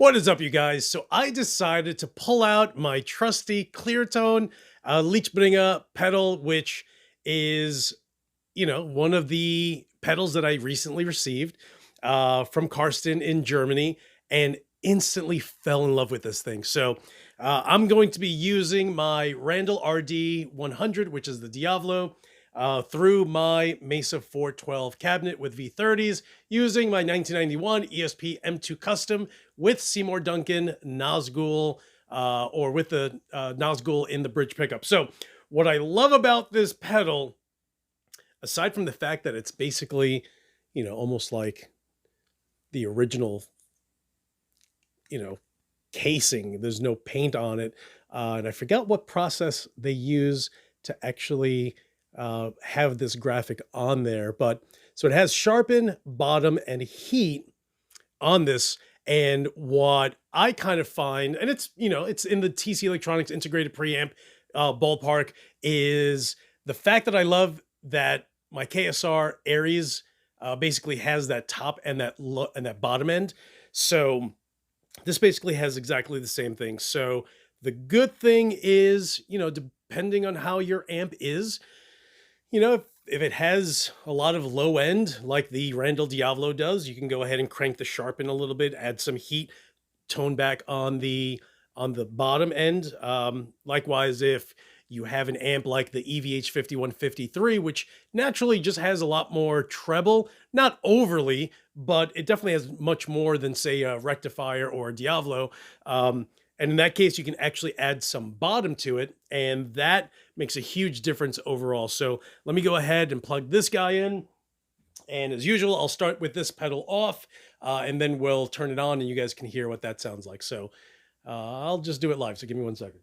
What is up, you guys? So I decided to pull out my trusty Klirrton Lichtbringer pedal, which is, one of the pedals that I recently received from Karsten in Germany, and instantly fell in love with this thing. So I'm going to be using my Randall RD 100, which is the Diavlo, through my Mesa 412 cabinet with V30s, using my 1991 ESP M2 Custom with Seymour Duncan Nazgul, or with the Nazgul in the bridge pickup. So what I love about this pedal, aside from the fact that it's basically, almost like the original, casing, there's no paint on it. And I forgot what process they use to actually have this graphic on there, but so it has sharpen, bottom, and heat on this. And what I kind of find, and it's, it's in the TC Electronics integrated preamp ballpark, is the fact that I love that my KSR Aries basically has that top and that bottom end. So this basically has exactly the same thing. So the good thing is, depending on how your amp is, if it has a lot of low end, like the Randall Diavlo does, you can go ahead and crank the sharpen a little bit, add some heat, tone back on the bottom end. Likewise, if you have an amp like the EVH 5153, which naturally just has a lot more treble, not overly, but it definitely has much more than, say, a rectifier or a Diavlo. And in that case, you can actually add some bottom to it, and that makes a huge difference overall. So let me go ahead and plug this guy in. And as usual, I'll start with this pedal off, and then we'll turn it on and you guys can hear what that sounds like. So I'll just do it live. So give me 1 second.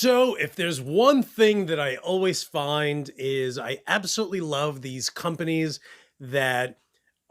So if there's one thing that I always find is I absolutely love these companies that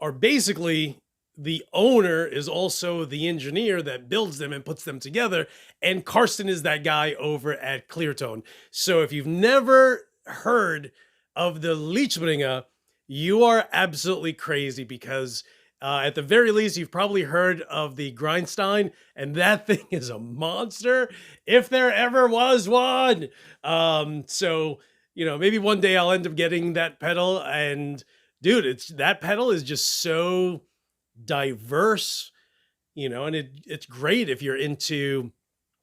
are basically the owner is also the engineer that builds them and puts them together. And Karsten is that guy over at Klirrton. So if you've never heard of the Lichtbringer, you are absolutely crazy because at the very least, you've probably heard of the Grindstein, and that thing is a monster if there ever was one. So, maybe one day I'll end up getting that pedal, and dude, that pedal is just so diverse, and it's great if you're into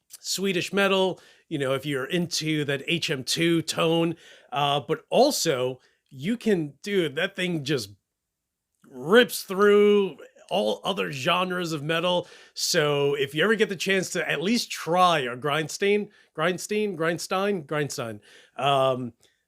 Swedish metal, if you're into that HM2 tone, but also you can, dude, that thing just rips through all other genres of metal. So if you ever get the chance to at least try a Grindstein,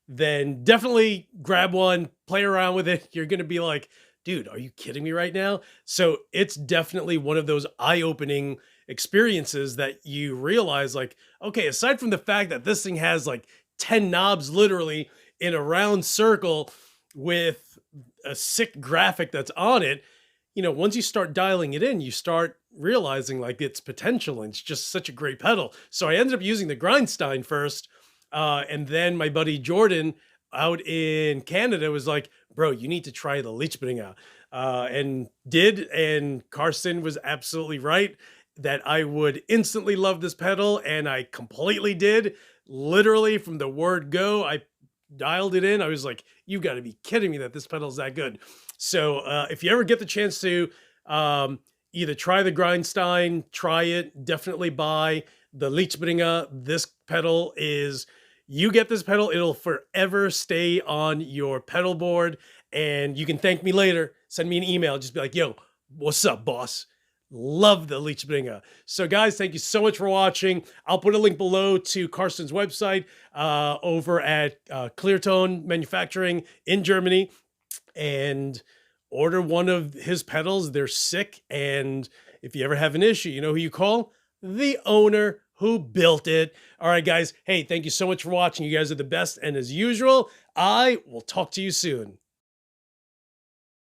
then definitely grab one, play around with it. You're going to be like, dude, are you kidding me right now? So it's definitely one of those eye-opening experiences that you realize, like, okay, aside from the fact that this thing has like 10 knobs literally in a round circle with a sick graphic that's on it, once you start dialing it in, you start realizing like its potential, and it's just such a great pedal. So I ended up using the Grindstein first, and then my buddy Jordan out in Canada was like, bro, you need to try the Lichtbringer, and Karsten was absolutely right that I would instantly love this pedal, and I completely did. Literally from the word go, I dialed it in. I was like, you got to be kidding me that this pedal is that good. So if you ever get the chance to either try the Grindstein, try it, definitely buy the Lichtbringer. This pedal is, you get this pedal, it'll forever stay on your pedal board, and you can thank me later. Send me an email. Just be like, yo, what's up, boss? Love the Lichtbringer. So guys, thank you so much for watching. I'll put a link below to Karsten's website over at Klirrton Manufacturing in Germany, and order one of his pedals. They're sick. And if you ever have an issue, you know who you call? The owner who built it. All right, guys. Hey, thank you so much for watching. You guys are the best. And as usual, I will talk to you soon.